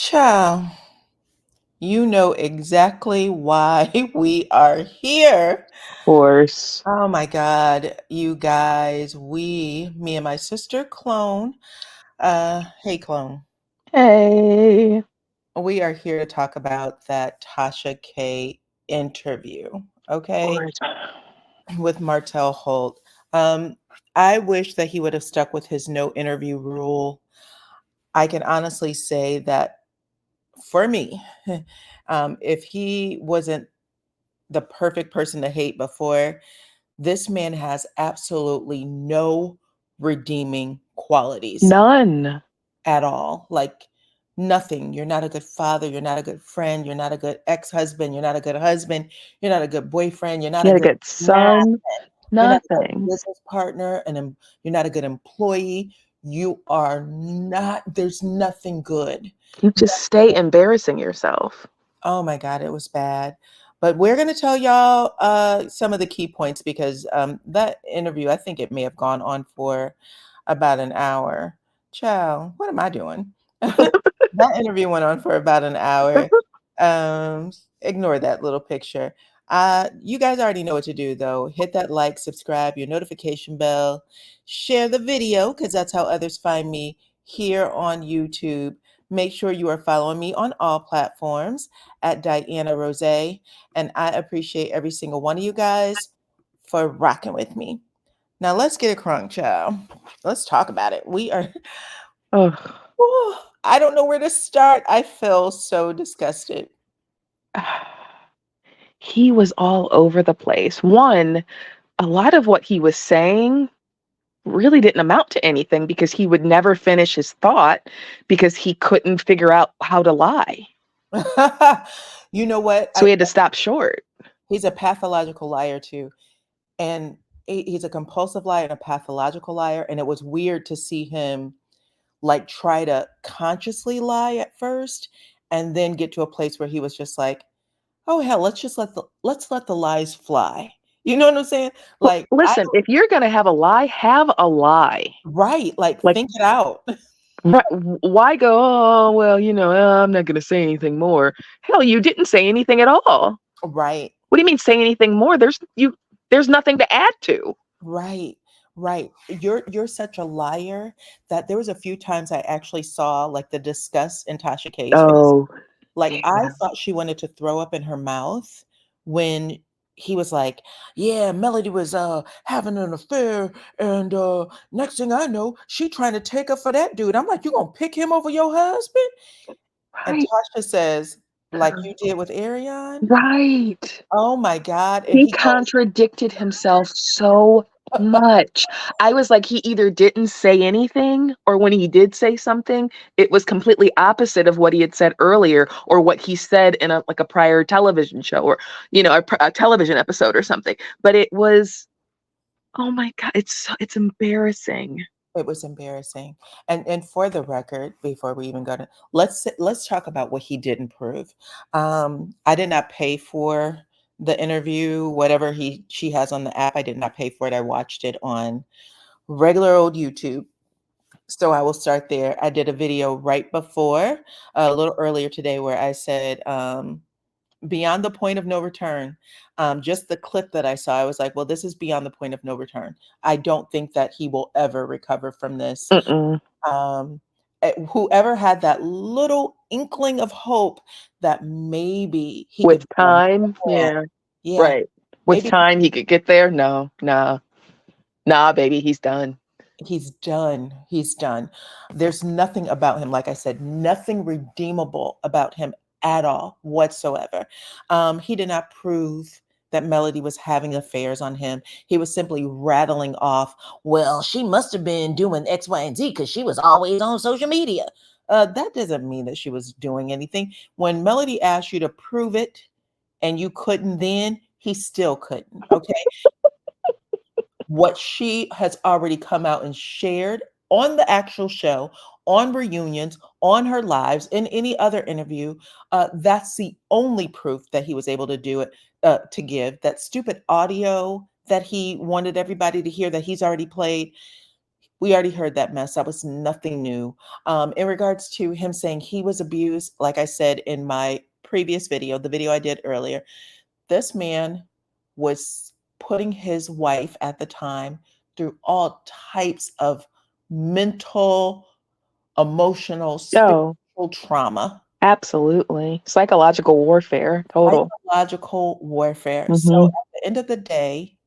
Child, you know exactly why we are here. Course. Oh my God, you guys, me and my sister Clone, hey Clone, Hey. we are here to talk about that Tasha K interview, okay, Course. with Martell Holt. Um, I wish that he would have stuck with his no interview rule. I can honestly say that for me, if he wasn't the perfect person to hate before, this man has absolutely no redeeming qualities None. at all. Like nothing. You're not a good father. You're not a good friend. You're not a good ex husband. You're not a good husband. You're not a good boyfriend. You're not You a had a good good nothing. son. You're not a good Nothing. business partner. You're not a good employee. You are not, there's nothing good. You just stay embarrassing yourself. Oh my God, it was bad. But we're going to tell y'all some of the key points because that interview, I think it may have gone on for about an hour. Child, what am I doing? That interview went on for about an hour. Ignore that little picture. You guys already know what to do, though. Hit that like, subscribe, your notification bell, share the video because that's how others find me here on YouTube. Make sure you are following me on all platforms at DYANAROZAY. And I appreciate every single one of you guys for rocking with me. Now let's get it crunk, child. Let's talk about it. We are, Ugh. Whew, I don't know where to start. I feel so disgusted. He was all over the place. One, a lot of what he was saying really didn't amount to anything because he would never finish his thought because he couldn't figure out how to lie. You know what? So he had to stop short. He's a pathological liar too. And he's a compulsive liar and a pathological liar. And it was weird to see him like try to consciously lie at first and then get to a place where he was just like, oh hell, let's let the lies fly. You know what I'm saying? Like I Listen, if you're going to have a lie. right, like Like, think it out. why go, oh, well, I'm not going to say anything more. Hell, you didn't say anything at all. Right. What do you mean say anything more? There's nothing to add to. Right. Right. You're such a liar that there was a few times I actually saw like the disgust in Tasha K's face. Oh, Like I yeah. thought she wanted to throw up in her mouth when he was like, "Yeah, Melody was having an affair and next thing I know, she trying to take her for that dude." I'm like, "You going to pick him over your husband?" And Right. Tasha says, "Like you did with Ariane?" Right. Oh my God. And He he goes, contradicted himself so much. I was like, he either didn't say anything, or when he did say something, it was completely opposite of what he had said earlier, or what he said in a prior television show, or a television episode or something. But it was, oh my God, it's embarrassing. it was embarrassing. And for the record, before we even go to let's talk about what he didn't prove. I did not pay for the interview, whatever she has on the app. I did not pay for it. I watched it on regular old YouTube. So I will start there. I did a video right before, a little earlier today, where I said, beyond the point of no return. Just the clip that I saw, I was like, well, this is beyond the point of no return. I don't think that he will ever recover from this. Mm-mm. Um, Whoever had that little inkling of hope that maybe he could With be on time, the man. yeah, Yeah, right. With maybe time, he could get there. No, nah, nah, baby, he's done. he's done. He's done. There's nothing about him, like I said, nothing redeemable about him at all whatsoever. He did not prove that Melody was having affairs on him. He was simply rattling off, well, she must have been doing X, Y, and Z because she was always on social media. That doesn't mean that she was doing anything. When Melody asked you to prove it and you couldn't then, he still couldn't. Okay. What she has already come out and shared on the actual show, on reunions, on her lives, in any other interview, that's the only proof that he was able to do it, to give. That stupid audio that he wanted everybody to hear that he's already played, We already heard that mess. That was nothing new. In regards to him saying he was abused, like I said in my previous video, the video I did earlier, this man was putting his wife at the time through all types of mental, emotional, Oh, spiritual trauma, absolutely. Psychological warfare, total. psychological warfare. So Mhm. at the end of the day,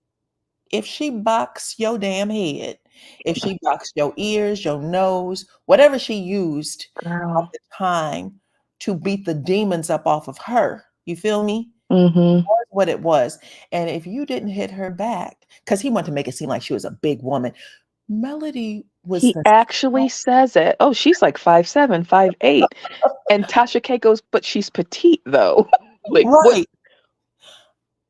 if she box your damn head, if she boxed your ears, your nose, whatever she used at Girl. the time to beat the demons up off of her, you feel me? Mhm. Was what it was. And if you didn't hit her back, because he wanted to make it seem like she was a big woman, Melody was He the actually says it. Oh, she's like 5'7", 5'8". And Tasha K goes, "But she's petite though." Like, what? right.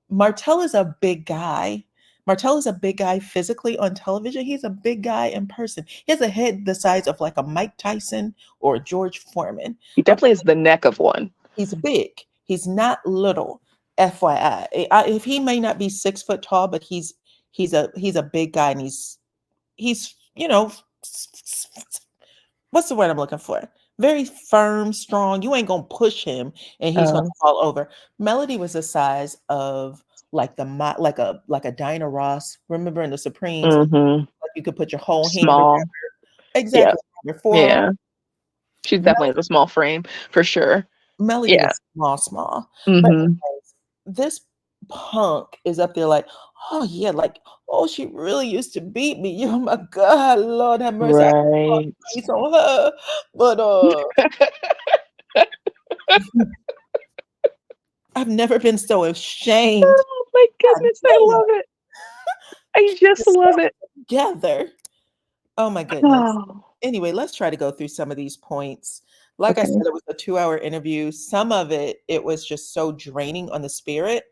Martell is a big guy. Martell is a big guy physically on television. He's a big guy in person. He has a head the size of like a Mike Tyson or a George Foreman. He Okay, definitely has the neck of one. he's big. He's not little. FYI, if he may not be 6 foot tall, but he's a big guy, and he's what's the word I'm looking for? Very firm, strong. You ain't gonna push him and he's gonna Oh. fall over. Melody was the size of like like a Dinah Ross. Remember in the Supremes, Mhm. like you could put your whole hand around Small. Yeah. exactly your forearm. Yeah. She's definitely Mel- has a small frame for sure. Melody Yeah. was small, small. But Mhm. anyways, this punk is up there like, oh yeah, like, oh, she really used to beat me. Oh my God, Lord have mercy. I Right. face on her. But I've never been so ashamed. Oh my God goodness, I damn, love it. I just love yourself it. together. Oh my goodness. Oh, Anyway, let's try to go through some of these points. Like I okay. said, it was a 2 hour interview. Some of it was just so draining on the spirit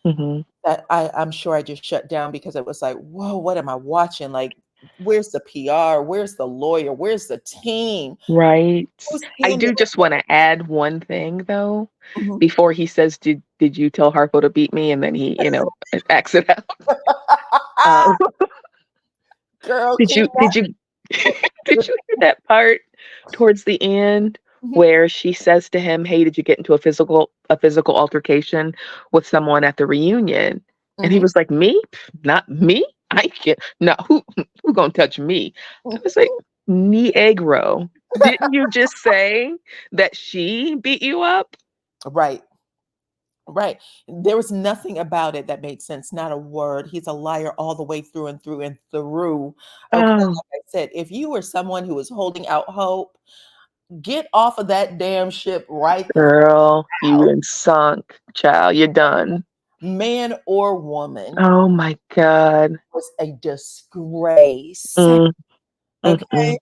Mhm. that I'm sure I just shut down because it was like, whoa, what am I watching? Like, where's the PR? Where's the lawyer? Where's the team? Right. Who's I handling do just wanna add one thing though, Mhm. before he says, "Did you tell Harpo to beat me?" And then he, acts it out. Um, Girl, did can you you did imagine? you hear that part towards the end Mhm, where she says to him, "Hey, did you get into a physical altercation with someone at the reunion?" And he mhm. was like, "Me? Pff, not me. I can't. No, who gonna touch me?" I was like, "Negro, didn't you just say that she beat you up?" Right. Right. There was nothing about it that made sense, not a word. He's a liar all the way through and through and through. Okay, Oh, like I said, if you were someone who was holding out hope, get off of that damn ship right the girl, you now, been sunk, child. You're done. man or woman, Oh my God. was a disgrace. Mm, mm-mm. Okay.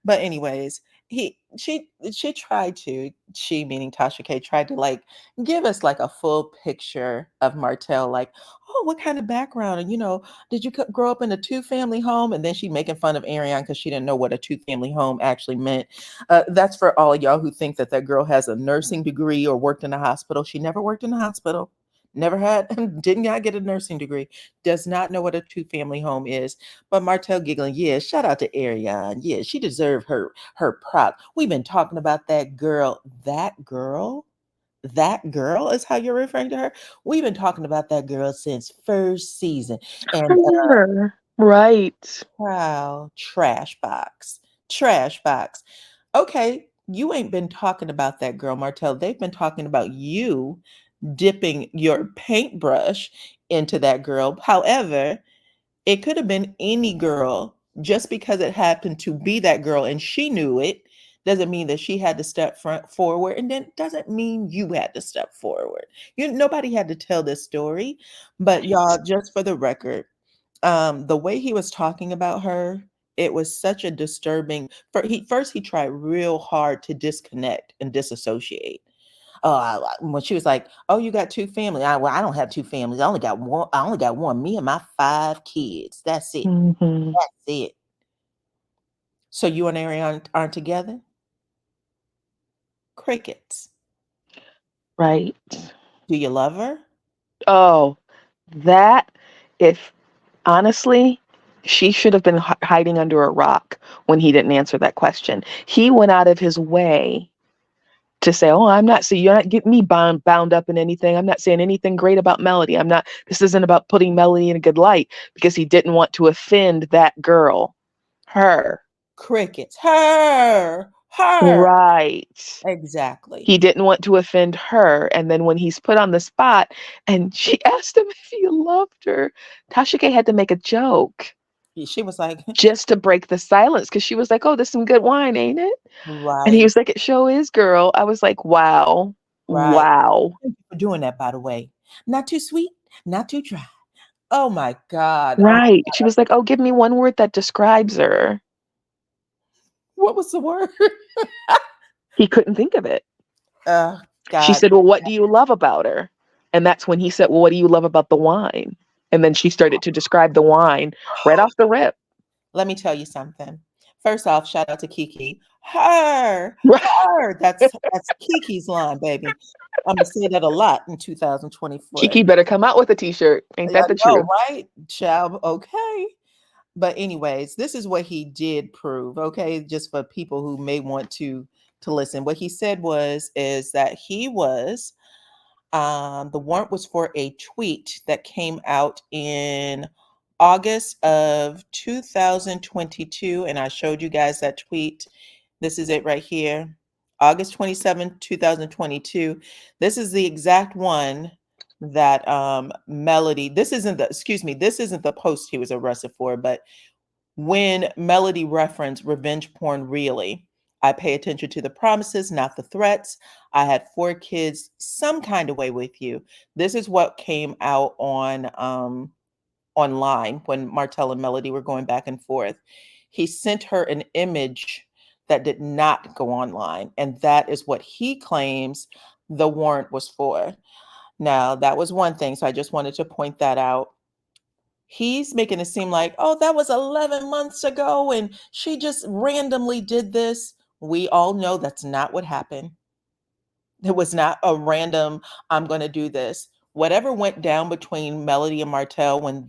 But anyways, she tried to, she meaning Tasha K tried to like give us like a full picture of Martell, like, oh, what kind of background? And did you grow up in a two-family home? And then she making fun of Ariane because she didn't know what a two-family home actually meant. That's for all of y'all who think that that girl has a nursing degree or worked in a hospital. She never worked in a hospital. Never had, didn't not get a nursing degree, does not know what a two-family home is. But Martell giggling, yeah, shout out to Ariane. Yeah, she deserved her prop. We've been talking about that girl. That girl? That girl is how you're referring to her? We've been talking about that girl since first season. I And remember. Right. wow, trash box. Trash box. Okay, you ain't been talking about that girl, Martell. They've been talking about you dipping your paintbrush into that girl. However, it could have been any girl. Just because it happened to be that girl and she knew it doesn't mean that she had to step front forward, and then doesn't mean you had to step forward. Nobody had to tell this story. But y'all, just for the record, the way he was talking about her, it was such a disturbing. First he tried real hard to disconnect and disassociate. Oh, when she was like, "Oh, you got two families." Well, I don't have two families. I only got one. I only got one. Me and my 5 kids. That's it. Mhm. That's it. So you and Ariane aren't together? Crickets. Right. Do you love her? Oh, that if honestly, She should have been hiding under a rock when he didn't answer that question. He went out of his way to say, "Oh, I'm not. So you're not getting me bound up in anything. I'm not saying anything great about Melody. I'm not. This isn't about putting Melody in a good light," because he didn't want to offend that girl, her. Crickets. Her. Right. Exactly. He didn't want to offend her. And then when he's put on the spot and she asked him if he loved her, Tasha K had to make a joke She was like, just to break the silence because she was like, "Oh, this is some good wine, ain't it?" And he right, was like, "It sure is, girl." I was like, wow, right. wow. Thank you for doing that, by the way. Not too sweet, not too dry. Oh my God. Oh, Right. She was like, "Oh, give me one word that describes her." what was the word? He couldn't think of it. She God. said, "Well, what do you love about her?" And that's when he said, "Well, what do you love about the wine?" And then she started to describe the wine right off the rip. Let me tell you something. First off, shout out to Kiki. Her, Right. her. That's Kiki's line, baby. I'm gonna say that a lot in 2024. Kiki better come out with a t-shirt. Ain't I that the know, truth? right? Child, okay. But anyways, this is what he did prove, okay? Just for people who may want to listen. What he said is that he was the warrant was for a tweet that came out in August of 2022, and I showed you guys that tweet. This is it right here. August 27, 2022. This is the exact one that Melody, this isn't the, excuse me, this isn't the post he was arrested for, but when Melody referenced revenge porn, really, I pay attention to the promises, not the threats. I had 4 kids some kind of way with you. This is what came out on online when Martell and Melody were going back and forth. He sent her an image that did not go online, and that is what he claims the warrant was for. Now, that was one thing, so I just wanted to point that out. He's making it seem like, oh, that was 11 months ago and she just randomly did this. We all know that's not what happened. It was not a random, I'm going to do this. Whatever went down between Melody and Martell when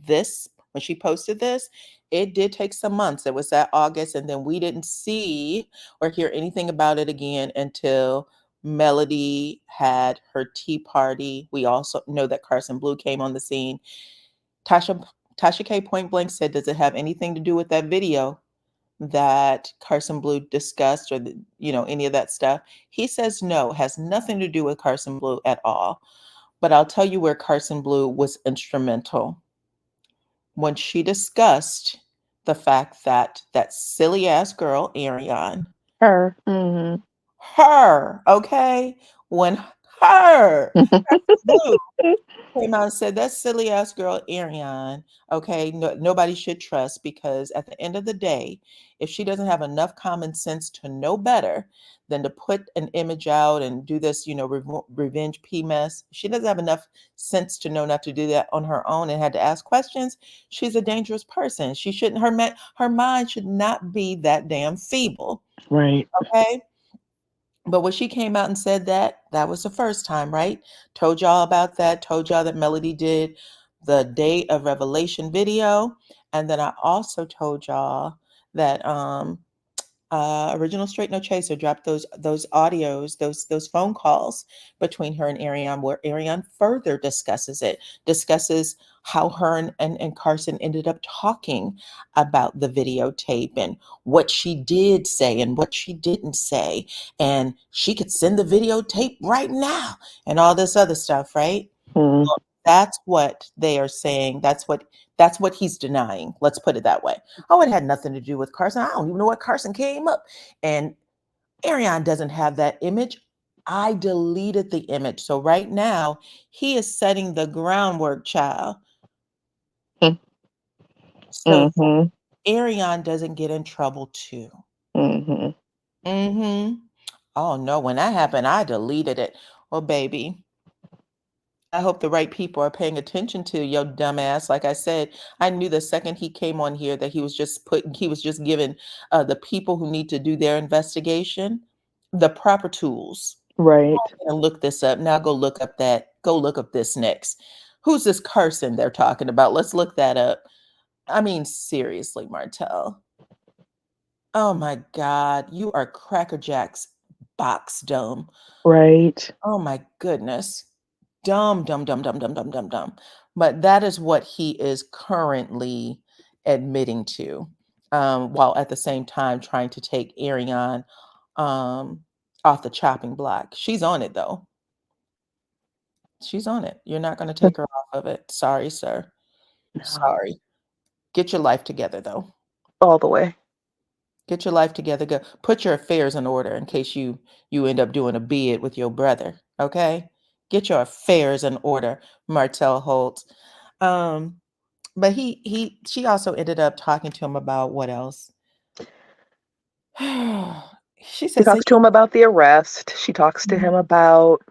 she posted this, it did take some months. It was that August, and then we didn't see or hear anything about it again until Melody had her tea party. We also know that Carson Blue came on the scene. Tasha Tasha K point blank said, "Does it have anything to do with that video that Carson Blue discussed, or any of that stuff?" He says no, it has nothing to do with Carson Blue at all. But I'll tell you where Carson Blue was instrumental when she discussed the fact that that silly ass girl Ariane, Her. Mhm. her, okay, when her Blue came out and said that silly ass girl Ariane, okay, nobody should trust, because at the end of the day, if she doesn't have enough common sense to know better than to put an image out and do this, revenge p mess, she doesn't have enough sense to know not to do that on her own and had to ask questions. She's a dangerous person. She shouldn't. Her mind should not be that damn feeble. Right. Okay. But when she came out and said that, that was the first time, right? Told y'all about that, told y'all that Melody did the Day of Revelation video. And then I also told y'all that Original Straight No Chaser dropped those audios, those phone calls between her and Ariane, where Ariane further discusses how her and Carson ended up talking about the videotape and what she did say and what she didn't say. And she could send the videotape right now and all this other stuff, right? Mm. Well, that's what they are saying. That's what he's denying. Let's put it that way. Oh, it had nothing to do with Carson. I don't even know what Carson came up. And Ariane doesn't have that image. I deleted the image. So right now, he is setting the groundwork, child. So Mhm. Ariane doesn't get in trouble too. Mhm. Mm-hmm. Oh no, when that happened, I deleted it. Well, baby, I hope the right people are paying attention to your dumbass. Like I said, I knew the second he came on here that he was just giving the people who need to do their investigation the proper tools. Right. I'm gonna look this up. Now go look up this next. Who's this Carson they're talking about? Let's look that up. I mean, seriously, Martell. Oh my God, you are Cracker Jack's box dumb. Right. Oh my goodness. Dumb, dumb, dumb, dumb, dumb, dumb, dumb, dumb. But that is what he is currently admitting to, while at the same time trying to take Ariane um, off the chopping block. She's on it though. She's on it. You're not going to take her off of it. Sorry, sir. No. Sorry. Get your life together though. All the way. Get your life together. Go put your affairs in order in case you end up doing a bid with your brother. Okay, get your affairs in order, Martell Holt. Um, but she also ended up talking to him about what else? She She said, "Say talks to him about the arrest. She talks to him about,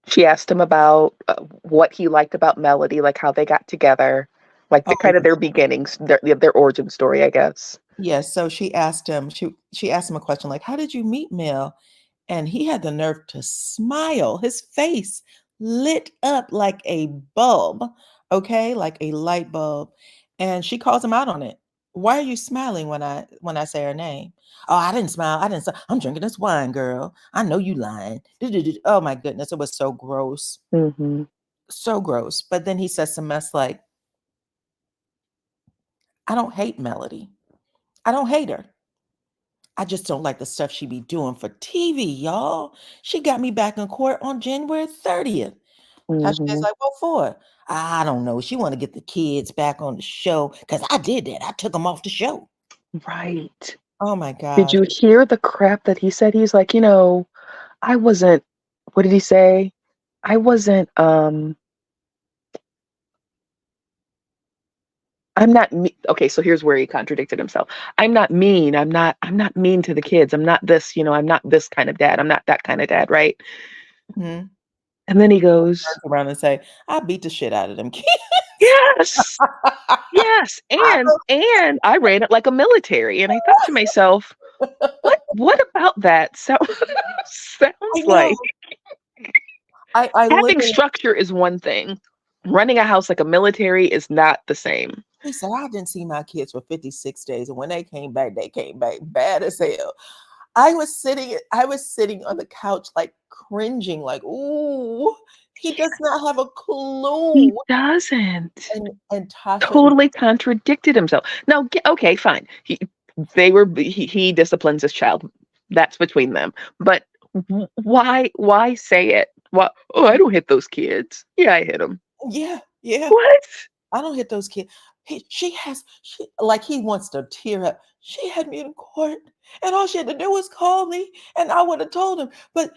she asked him about what he liked about Melody, like how they got together, like the oh kind of their beginnings, their origin story, I guess. yes." So she asked him. She asked him a question like, "How did you meet Mel?" And he had the nerve to smile. His face lit up like a bulb, okay, like a light bulb. And she calls him out on it. Why are you smiling when I say her name? Oh, I didn't smile. I didn't. I'm drinking this wine, girl. I know you lying. Oh my goodness, it was so gross, Hmm. so gross. But then he says some mess like, "I don't hate Melody. I don't hate her. I just don't like the stuff she be doing for TV, y'all. She got me back in court on January 30th." Tasha K's Hmm. like, "What for?" "I don't know. She want to get the kids back on the show because I did that. I took them off the show." Right. Oh my Did gosh. you hear the crap that he said? He's like, I wasn't, what did he say? I wasn't, I'm not okay, so here's where he contradicted himself. I'm not mean to the kids. I'm not this, I'm not this kind of dad. I'm not that kind of dad, right? Mhm. And then he goes, Turns around and say, "I beat the shit out of them kids." "Yes, yes, and I ran it like a military." And I thought to myself, what about that sounds I know. like I having literally, structure is one thing. Running a house like a military is not the same. he said, "I didn't see my kids for 56 days. And when they came back bad as hell." I was sitting on the couch like cringing, like, ooh, he does not have a He clue. doesn't. And Tasha, Totally contradicted himself. Now, okay, fine. He disciplines his child. That's between them. But why say it? What? Oh, I don't hit those kids. Yeah, I hit them. yeah, yeah. What? I don't hit those kids. She like he wants to tear up. She had me in court, and all she had to do was call me, and I would have told him. But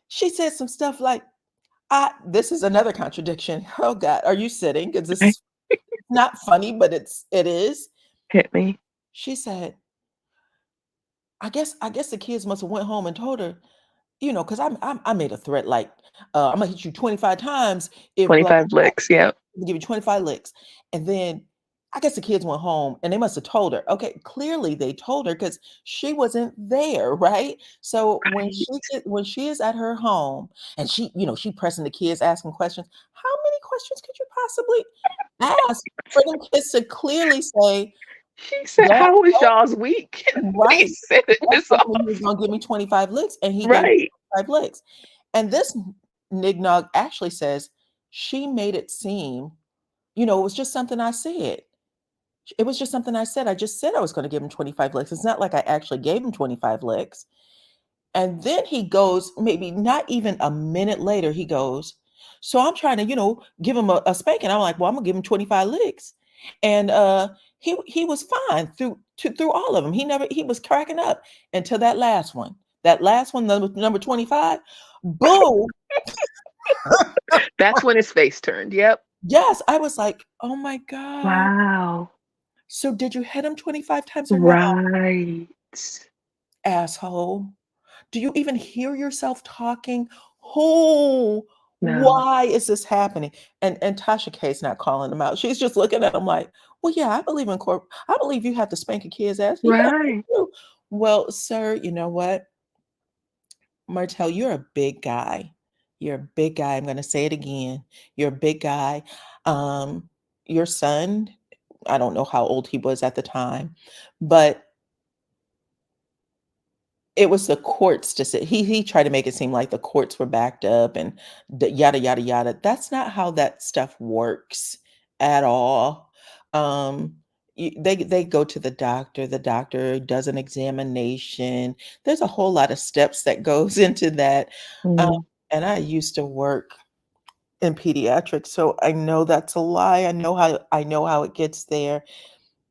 she said some stuff like, "I." This is another contradiction. Oh God, are you sitting? Because this I is not funny, but it is. hit me. She said, "I guess the kids must have went home and told her, because I made a threat like, I'm gonna hit you 25 times if blah." 25 licks. Yep. Give you 25 licks. And then I guess the kids went home and they must have told her. Okay, clearly they told her because she wasn't there, right? So Right. when she is at her home and she pressing the kids, asking questions, how many questions could you possibly ask for them kids to clearly say, She said, "Dad "How was told y'all's week?" me," And he right? said it Dad was told me he off. was gonna give me 25 licks, and he gave me Right. 25 licks. And this Nignog actually says she made it seem, it was just something I said. It was just something I said. I just said I was gonna give him 25 licks. It's not like I actually gave him 25 licks. And then he goes, maybe not even a minute later, he goes, "So I'm trying to, give him a spanking." I'm like, "Well, I'm gonna give him 25 licks." And he was fine through all of them. He was cracking up until that last one. That last one, number 25, boom. That's when his face turned. Yep. Yes, I was like, "Oh my God. Wow. So did you hit him 25 times or not, Right. asshole? Do you even hear yourself talking? Who? No. Why is this happening?" And Tasha K's not calling him out. She's just looking at him like, "Well, yeah, I believe in court. I believe you have to spank a kid's ass. Yeah, me Right. too." Well, sir, you know what? Martell, you're a big guy. You're a big guy. I'm going to say it again. You're a big guy. Um, your son I don't know how old he was at the time, but it was the courts to say he tried to make it seem like the courts were backed up and yada yada yada. That's not how that stuff works at all. Um, they go to the doctor. The doctor does an examination. There's a whole lot of steps that goes into that. Um, Mm, and I used to work in pediatrics, so I know that's a lie. I know how it gets there.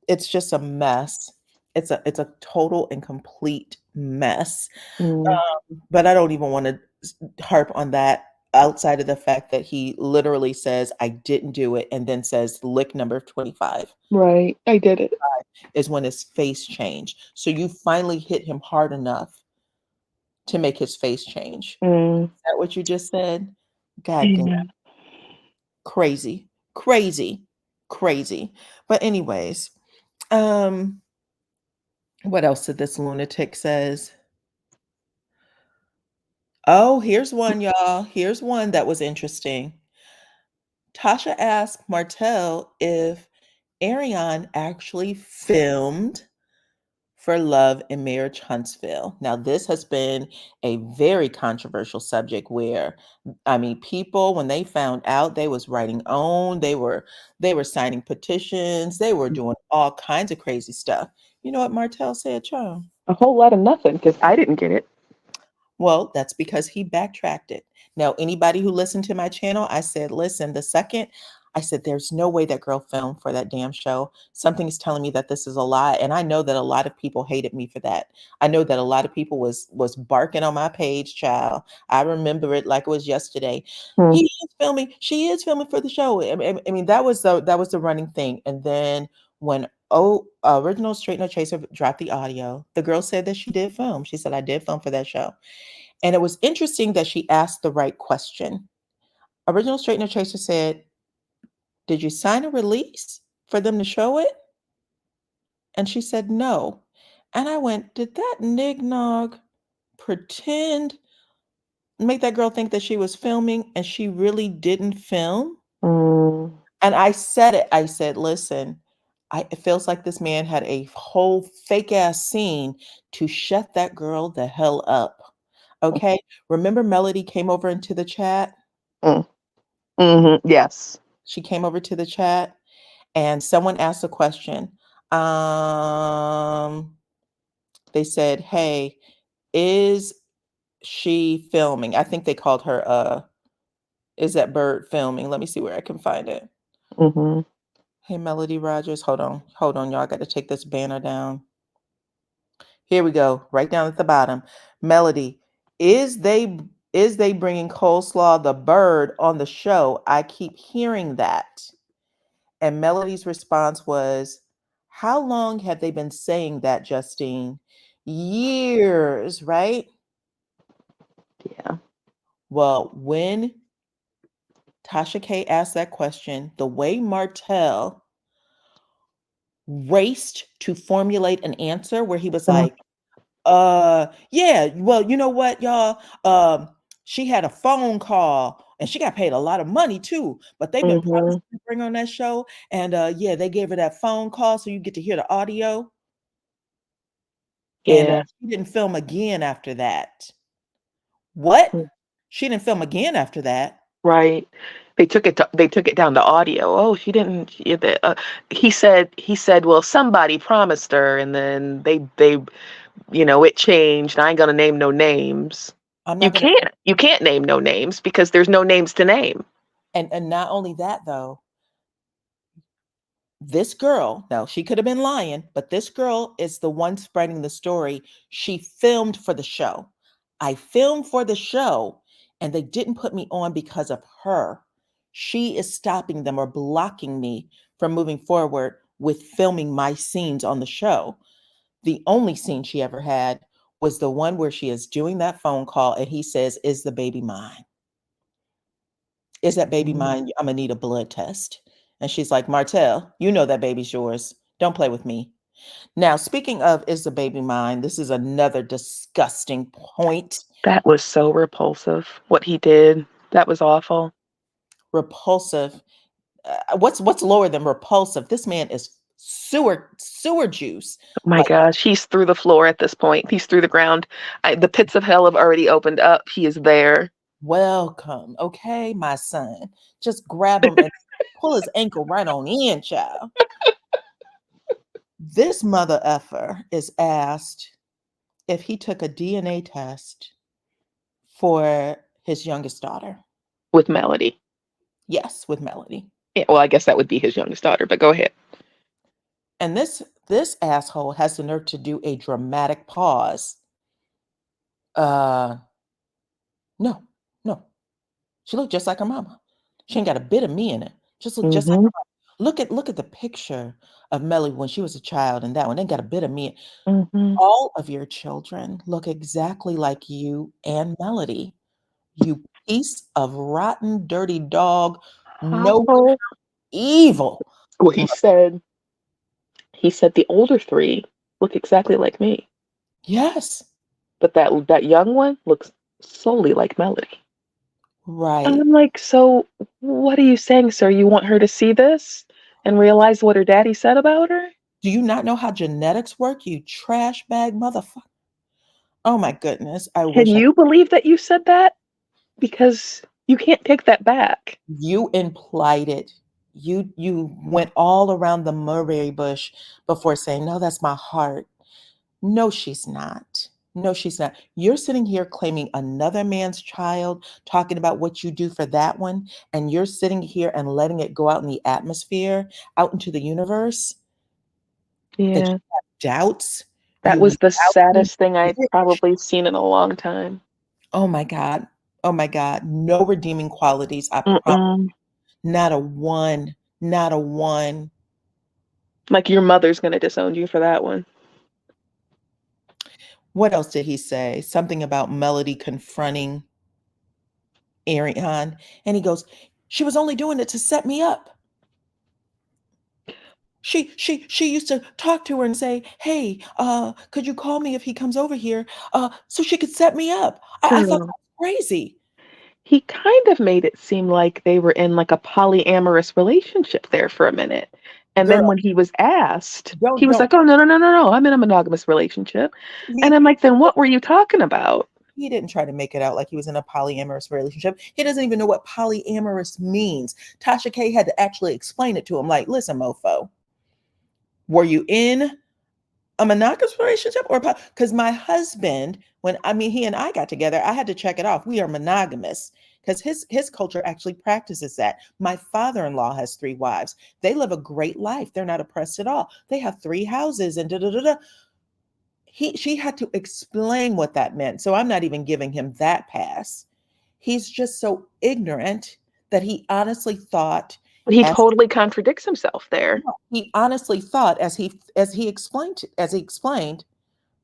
It's just a mess. It's a total and complete mess. mm, But I don't even wanna harp on that outside of the fact that he literally says, "I didn't do it," and then says, "Lick number 25," right. I did it. is when his face changed. So you finally hit him hard enough to make his face change. Mm, Is that what you just said? God damn, amen. crazy, crazy, crazy. But anyways, um, what else did this lunatic says? Oh, here's one, y'all. Here's one that was interesting. Tasha asked Martell if Ariane actually filmed for Love and Marriage Huntsville. Now, this has been a very controversial subject where, I mean, people when they found out, they was writing on, they were signing petitions, they were doing all kinds of crazy stuff. You know what Martell said, Charm? A whole lot of nothing because I didn't get it. Well, that's because he backtracked it. Now, anybody who listened to my channel, I said, listen, the second I said, there's no way that girl filmed for that damn show. Something is telling me that this is a lie. And I know that a lot of people hated me for that. I know that a lot of people was barking on my page, child. I remember it like it was yesterday. Mm, He is filming, she is filming for the show. I mean, that was the running thing. And then when original Straight No Chaser dropped the audio, the girl said that she did film. She said, I did film for that show. And it was interesting that she asked the right question. Original Straight No Chaser said, did you sign a release for them to show it? And she said, no. And I went, did that nignog pretend, make that girl think that she was filming and she really didn't film? mm, And I said it. I said, listen, it feels like this man had a whole fake ass scene to shut that girl the hell up. Okay. Remember, Melody came over into the chat? mm, yes. She came over to the chat and someone asked a question. Um, they said, hey, is she filming? I think they called her, is that bird filming? Let me see where I can find it. Mm-hmm. Hey, Melody Rogers, hold on. Hold on, y'all. I got to take this banner down. Here we go, right down at the bottom. Melody, is they is they bringing coleslaw the bird on the show? I keep hearing that. And Melody's response was, how long have they been saying that, Justine? Years, right? Yeah. Well, when Tasha K asked that question, the way Martell raced to formulate an answer where he was Mm, like, yeah, well, you know what, y'all? She had a phone call and she got paid a lot of money too, but they've been mm-hmm. promising to bring her on that show. And yeah, they gave her that phone call so you get to hear the audio. And Yeah. she didn't film again after that. What? Mm, She didn't film again after that. right. They took it down to audio. Oh, she didn't. He said, well, somebody promised her, and then they it changed. I ain't gonna name no names. I'm You not gonna. can't. You can't name no names because there's no names to name. And not only that though, this girl, now she could have been lying, but this girl is the one spreading the story. She filmed for the show. I filmed for the show and they didn't put me on because of her. She is stopping them or blocking me from moving forward with filming my scenes on the show. The only scene she ever had was the one where she is doing that phone call and he says, is the baby mine? Is that baby Mhm. mine? I'm gonna need a blood test. And she's like, Martell, you know that baby's yours. Don't play with me. Now, speaking of is the baby mine, this is another disgusting point. That was so repulsive. What he did. That was awful. Repulsive. What's lower than repulsive? This man is sewer juice. Oh my Like, gosh, he's through the floor at this point. He's through the ground. The pits of hell have already opened up. He is there. welcome, okay, my son. Just grab him and pull his ankle right on in, child. This mother effer is asked if he took a DNA test for his youngest daughter. With Melody. Yes, with Melody. Yeah, well, I guess that would be his youngest daughter, but go ahead. And this asshole has the nerve to do a dramatic pause. Uh, no, no. She looked just like her mama. She ain't got a bit of me in it. Just look just like Mm-hmm. her mama. Look at the picture of Melly when she was a child, and that one ain't got a bit of me. Mm-hmm. All of your children look exactly like you and Melody. You piece of rotten, dirty dog. No Oh. evil. Well, he said the older three look exactly like me, Yes, but that young one looks solely like Melody. And right. I'm like, so what are you saying, sir? You want her to see this and realize what her daddy said about her? Do you not know how genetics work, you trash bag motherfucker? Oh my goodness. I Can wish I you believe that you said that? Because you can't take that back. you implied it. You went all around the mulberry bush before saying, no, that's my heart. No, she's not. No, she's not. You're sitting here claiming another man's child, talking about what you do for that one, and you're sitting here and letting it go out in the atmosphere, out into the universe, that Yeah. you have doubts. That You was the doubting saddest thing I'd bitch. probably seen in a long time. Oh my God. Oh my God. No redeeming qualities, I promise. Mm-mm. Not a one. Not a one. Like your mother's gonna disown you for that one. What else did he say? Something about Melody confronting Ariane. And he goes, she was only doing it to set me up. She used to talk to her and say, hey, could you call me if he comes over here? So she could set me up. I thought that Girl. was crazy. He kind of made it seem like they were in like a polyamorous relationship there for a minute. And then Girl, when he was asked, he was don't like, oh, no, no, no, no, no. I'm in a monogamous relationship. And he, I'm like, then what were you talking about? he didn't try to make it out like he was in a polyamorous relationship. He doesn't even know what polyamorous means. Tasha K had to actually explain it to him. Like, listen, mofo, were you in a monogamous relationship or because my husband, when I mean he and I got together, I had to check it off. We are monogamous because his culture actually practices that. My father-in-law has 3 wives. They live a great life. They're not oppressed at all. They have 3 houses and da da da da. She had to explain what that meant. So I'm not even giving him that pass. He's just so ignorant that he honestly thought He as totally contradicts himself there. he honestly thought as he explained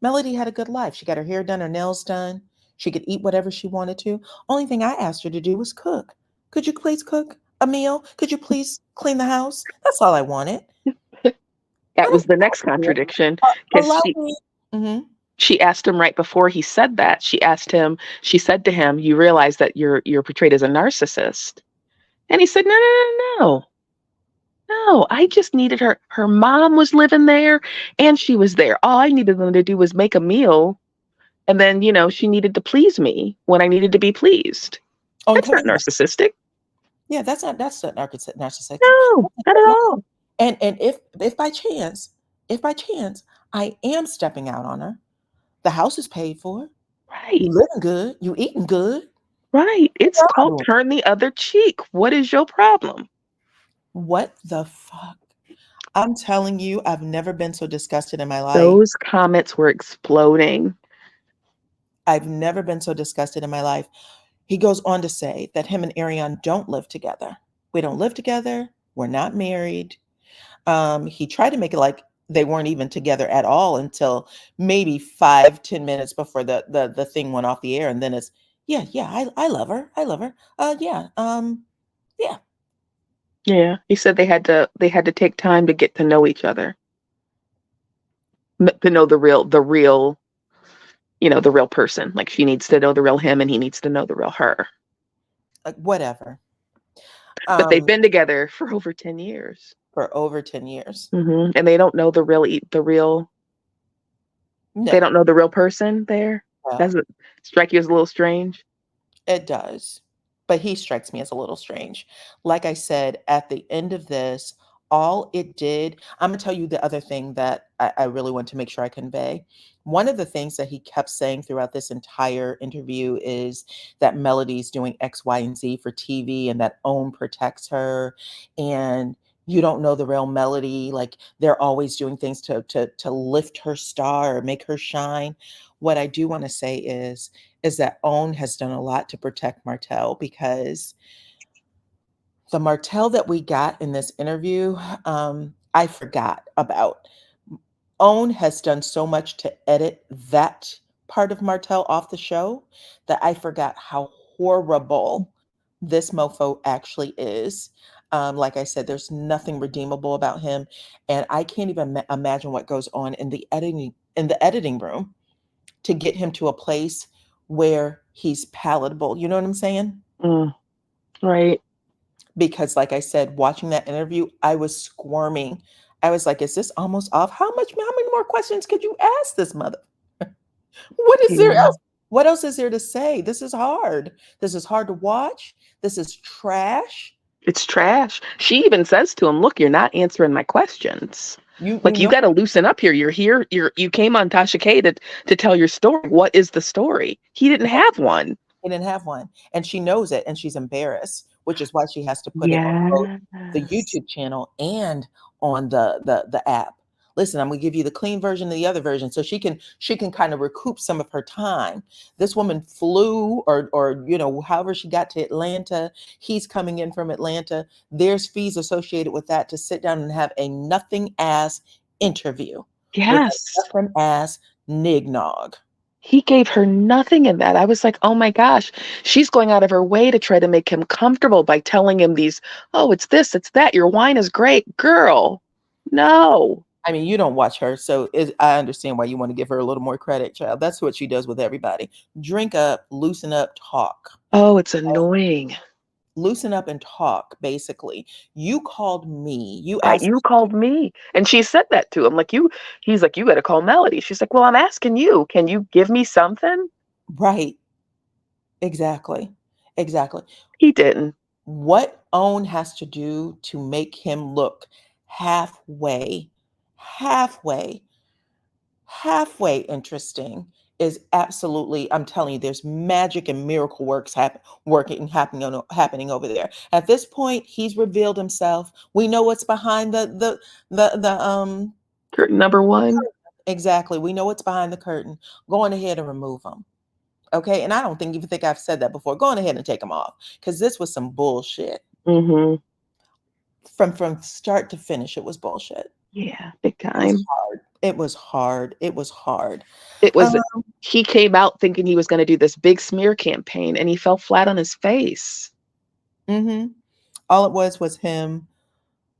Melody had a good life. She got her hair done, her nails done. She could eat whatever she wanted to. Only thing I asked her to do was cook. Could you please cook a meal? Could you please clean the house? That's all I wanted. That I was don't the next want more. contradiction because Allow she me. Hmm. she asked him right before he said that. She said to him, you realize that you're portrayed as a narcissist. And he said, no, no, no, no. No, I just needed her. Her mom was living there and she was there. All I needed them to do was make a meal. And then, she needed to please me when I needed to be pleased. Oh, and That's come not here. narcissistic. Yeah, that's not narcissistic. No, not at all. And if by chance I am stepping out on her, the house is paid for. You Right, living good. You eating good. right. It's called Problem. turn the other cheek. What is your problem? What the fuck? I'm telling you, I've never been so disgusted in my life. Those comments were exploding. I've never been so disgusted in my life. He goes on to say that him and Ariane don't live together. We don't live together. We're not married. He tried to make it like they weren't even together at all until maybe 5-10 minutes before the thing went off the air. And then it's, yeah, yeah, I love her. I love her. Yeah. Yeah. Yeah, he said they had to take time to get to know each other, to know the real person. Like she needs to know the real him, and he needs to know the real her. Like whatever. But they've Um, been together for over 10 years. for over 10 years. And they don't know they No, don't know the real person there. Does no, it strike you as a little strange? it does. But he strikes me as a little strange. Like I said, at the end of this, all it did, I'm going to tell you the other thing that I really want to make sure I convey. One of the things that he kept saying throughout this entire interview is that Melody's doing X, Y, and Z for TV and that OWN protects her. And you don't know the real Melody. Like they're always doing things to lift her star or make her shine. What I do want to say is that OWN has done a lot to protect Martell because the Martell that we got in this interview, I forgot about. OWN has done so much to edit that part of Martell off the show that I forgot how horrible this mofo actually is. Like I said, there's nothing redeemable about him, and I can't even imagine what goes on in the editing room to get him to a place where he's palatable. You know what I'm saying? Mm, right. Because, like I said, watching that interview, I was squirming. I was like, is this almost off? How many more questions could you ask this mother? What is there Yeah. else? What else is there to say? This is hard. This is hard to watch. This is trash. It's trash. She even says to him, "Look, you're not answering my questions. You Like you know got to loosen up here. You're here. You came on Tasha K to tell your story. What is the story? He didn't have one." he didn't have one. And she knows it and she's embarrassed, which is why she has to put it on both the Yes. YouTube channel and on the app. Listen, I'm gonna give you the clean version and the other version so she can kind of recoup some of her time. This woman flew or however she got to Atlanta, he's coming in from Atlanta. There's fees associated with that to sit down and have a nothing ass interview with a Yes. nothing ass nignog. He gave her nothing in that. I was like, "Oh my gosh, she's going out of her way to try to make him comfortable by telling him these, oh, it's this, it's that. Your wine is great, girl." No. I mean, you don't watch her, so I understand why you want to give her a little more credit, child. That's what she does with everybody. Drink up, loosen up, talk. Oh, it's annoying. Loosen up and talk, basically. You called me. You Right, asked you me, called me. And she said that to him. He's like, "You got to call Melody." She's like, "Well, I'm asking you. Can you give me something?" right, exactly. Exactly. He didn't. What OWN has to do to make him look halfway, halfway halfway interesting is absolutely, I'm telling you, there's magic and miracle works happening over there. At this point, he's revealed himself. We know what's behind the Curtain number one. exactly. We know what's behind the curtain. Go on ahead and remove him. Okay. And I don't even think I've said that before. Go on ahead and take him off because this was some bullshit. Mm-hmm. From start to finish, it was bullshit. Yeah, big It was time. hard. It was hard. It was hard. It was, Um, he came out thinking he was going to do this big smear campaign and he fell flat on his face. mhm. All it was him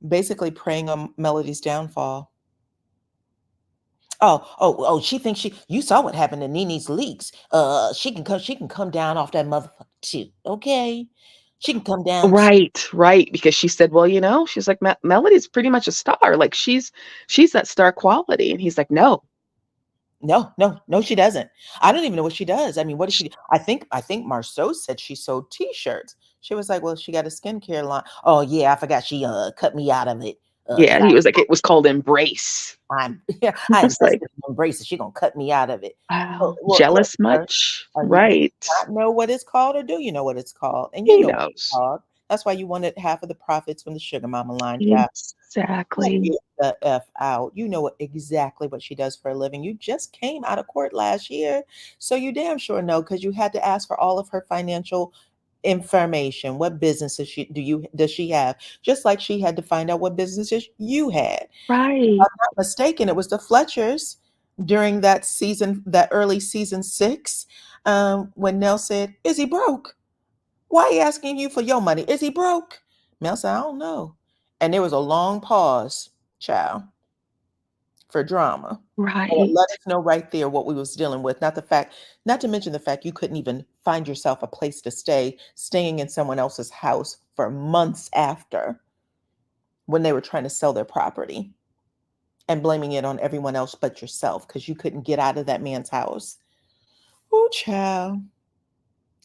basically preying on Melody's downfall. Oh, she thinks you saw what happened to Nene's leaks. She can come down off that motherfucker too. Okay. She can come down too. Right, right. Because she said, "Well, she's like, Melody's pretty much a star. Like she's that star quality." And he's like, "No." No, no, no, she doesn't. I don't even know what she does. I mean, what does she do? I think Marceau said she sold t-shirts. She was like, well, she got a skincare line. Oh yeah, I forgot she cut me out of it. Yeah, Because he was like, it was called Embrace. I'm yeah, I I was like, invested in Embrace. She gonna cut me out of it. wow, Look, jealous sir, much? do you Right. not know what it's called, or do you know what it's called? And you He know what it's knows. called. That's why you wanted half of the profits from the sugar mama line, child. Exactly. Get the F out. You know exactly what she does for a living. You just came out of court last year. So you damn sure know because you had to ask for all of her financial information. What businesses does she have? Just like she had to find out what businesses you had. Right. I'm not mistaken, it was the Fletchers during that season, that early season 6, when Nell said, "Is he broke? Why are he asking you for your money? Is he broke?" Mel said, "I don't know." And there was a long pause, child, for drama. And it Right. let us know right there what we was dealing with. Not to mention the fact you couldn't even find yourself a place to stay, staying in someone else's house for months after. when they were trying to sell their property and blaming it on everyone else but yourself because you couldn't get out of that man's house. Ooh, child.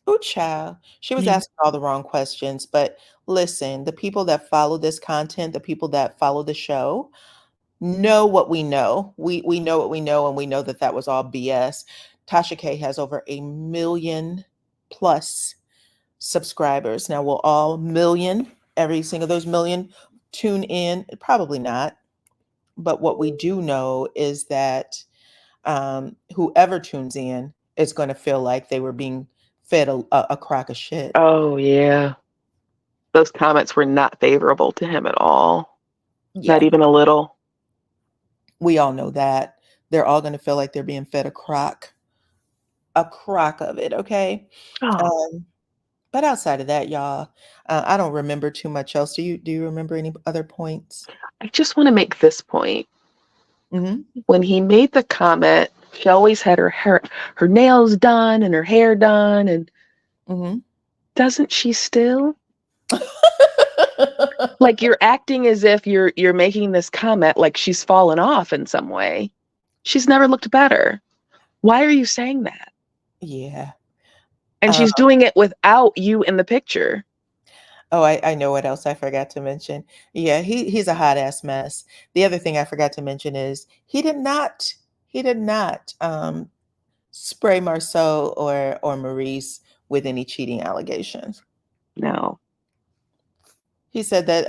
Ooh, child. She was Yeah. asking all the wrong questions. But listen, the people that follow this content, the people that follow the show, know what we know. We know what we know, and we know that that was all BS. Tasha K has over 1 million plus subscribers. Now, will all million, every single those million, tune in? Probably not. But what we do know is that whoever tunes in is going to feel like they were being fed a crock of shit. Oh, yeah. Those comments were not favorable to him at all. Not Yeah, even a little. we all know that. They're all going to feel like they're being fed a crock of it. Okay. Oh, Um, but outside of that, y'all, I don't remember too much else. Do you remember any other points? I just want to make this point. Mm-hmm. When he made the comment, she always had her nails done and her hair done, and Mm-hmm. doesn't she still? Like, you're acting as if you're making this comment like she's fallen off in some way. She's never looked better. Why are you saying that? Yeah. And Um, she's doing it without you in the picture. oh, I know what else I forgot to mention. Yeah, he's a hot ass mess. The other thing I forgot to mention is he did not spray Marceau or Maurice with any cheating allegations. No, He said that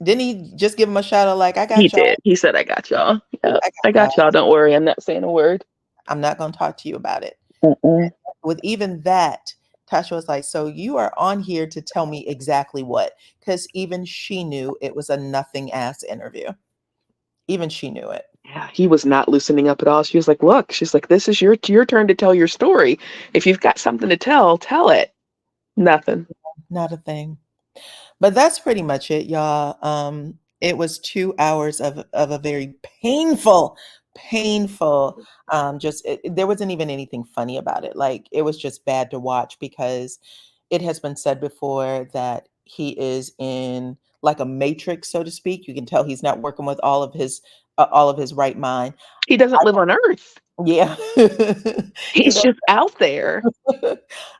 didn't he just give him a shout out like I he got y'all, did. He said, I got y'all. Yep, I I got got y'all. y'all. Don't worry. I'm not saying a word. I'm not gonna talk to you about it. Mm-mm. With even that, Tasha was like, so you are on here to tell me exactly what? Because even she knew it was a nothing ass interview. Even she knew it. Yeah, he was not loosening up at all. She was like, look, she's like, this is your turn to tell your story. If you've got something to tell it. Nothing. Not a thing. But that's pretty much it, y'all. It was 2 hours of a very painful. There wasn't even anything funny about it. Like it was just bad to watch because it has been said before that he is in like a matrix, so to speak. You can tell he's not working with all of his right mind. He doesn't live on Earth. Yeah, he He's just out there.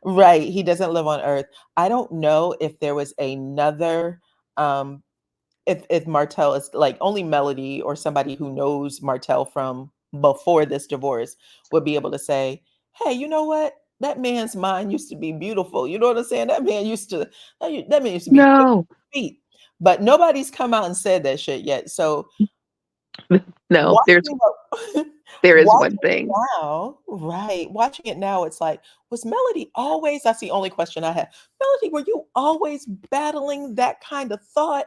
right. He doesn't live on Earth. I don't know if there was another if Martell is like only Melody or somebody who knows Martell from before this divorce would be able to say, "Hey, you know what? That man's mind used to be beautiful. You know what I'm saying? That man used to be quick No, feet." But nobody's come out and said that shit yet. So no. watching it, There is one watching it thing. now, right? Watching it now, it's like, was Melody always? That's the only question I have. Melody, were you always battling that kind of thought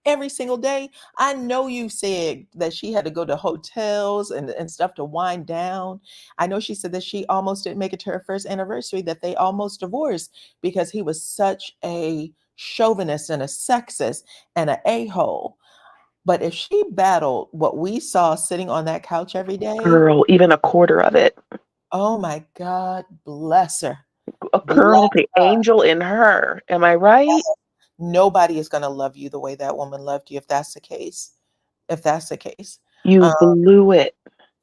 every single day? I know you said that she had to go to hotels and stuff to wind down. I know she said that she almost didn't make it to her first anniversary, that they almost divorced because he was such a chauvinist and a sexist and an a-hole. But if she battled what we saw sitting on that couch every day, Girl, even a quarter of it. oh my God, bless her. A Bless girl, the angel in her. Am I right? nobody is going to love you the way that woman loved you if that's the case. If that's the case. You Um, blew it.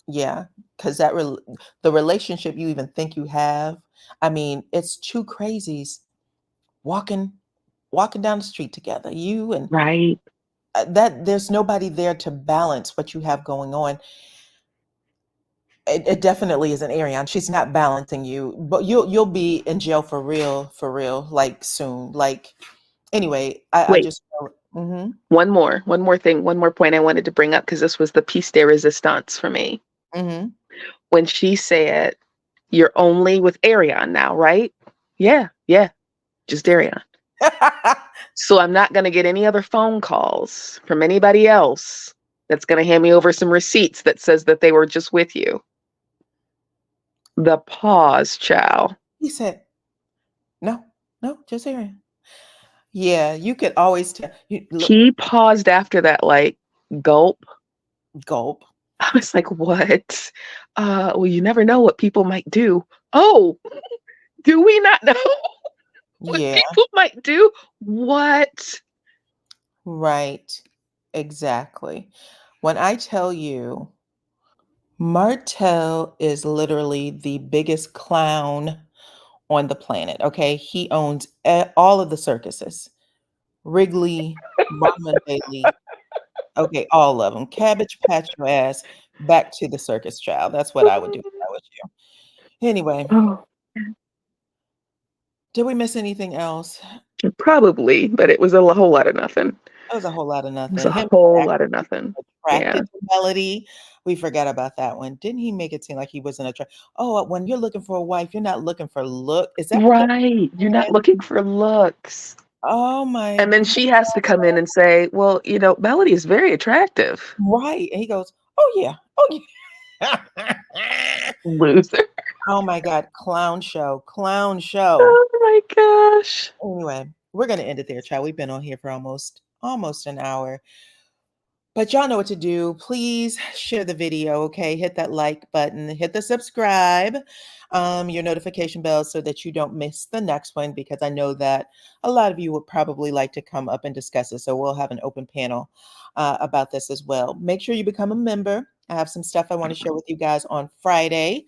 yeah, because the relationship you even think you have, I mean, it's two crazies walking walking down the street together. You and Right. that there's nobody there to balance what you have going on. It definitely is an Ariane. She's not balancing you, but you'll be in jail for real, like soon. Like anyway, I Wait, just mm-hmm, one more thing, one more point I wanted to bring up because this was the piece de resistance for me. mm-hmm. When she said, you're only with Ariane now, right? Yeah, yeah, just Ariane. So I'm not going to get any other phone calls from anybody else that's going to hand me over some receipts that says that they were just with you. The pause, chow. He said, "No, no, just Ariane." Yeah, you could always tell. You look, He paused after that, like, gulp. gulp. I was like, what? Well, you never know what people might do. Oh, do we not know what Yeah, people might do? What? right. Exactly. When I tell you, Martell is literally the biggest clown on the planet, okay? He owns all of the circuses. Wrigley, Marmon Bailey, okay, all of them. Cabbage Patch your ass back to the circus, child. That's what I would do if I was you. Anyway, Oh, did we miss anything else? probably, but it was a whole lot of nothing. That was a whole lot of It was nothing. a Him whole lot of nothing. Yeah. attracted to Melody. We forgot about that one. Didn't he make it seem like he wasn't attracted? Oh, when you're looking for a wife, you're not looking for look. Is that what that Right. You're not said? looking for looks. Oh my And then she has to come in and say, well, Melody is very attractive. right. And he goes, "Oh yeah. Oh yeah." Loser. Oh my God. Clown show. Clown show. Oh my gosh. Anyway, we're gonna end it there, child. We've been on here for almost an hour. But y'all know what to do. Please share the video, okay? Hit that like button, hit the subscribe, your notification bell so that you don't miss the next one, because I know that a lot of you would probably like to come up and discuss it. So we'll have an open panel about this as well. Make sure you become a member. I have some stuff I want to share with you guys on Friday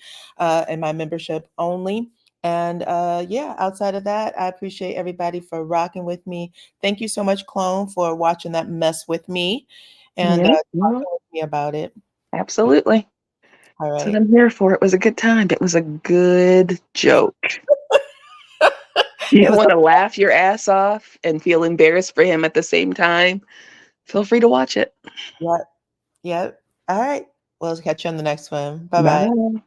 in my membership only. And yeah, outside of that, I appreciate everybody for rocking with me. Thank you so much, Clone, for watching that mess with me and Yeah. talking with me about it. Absolutely. All That's what right. I'm here for. It was a good time. It was a good joke. It You was want to laugh your ass off and feel embarrassed for him at the same time? Feel free to watch it. yeah, yeah. All right. We'll catch you on the next one. Bye bye. Bye.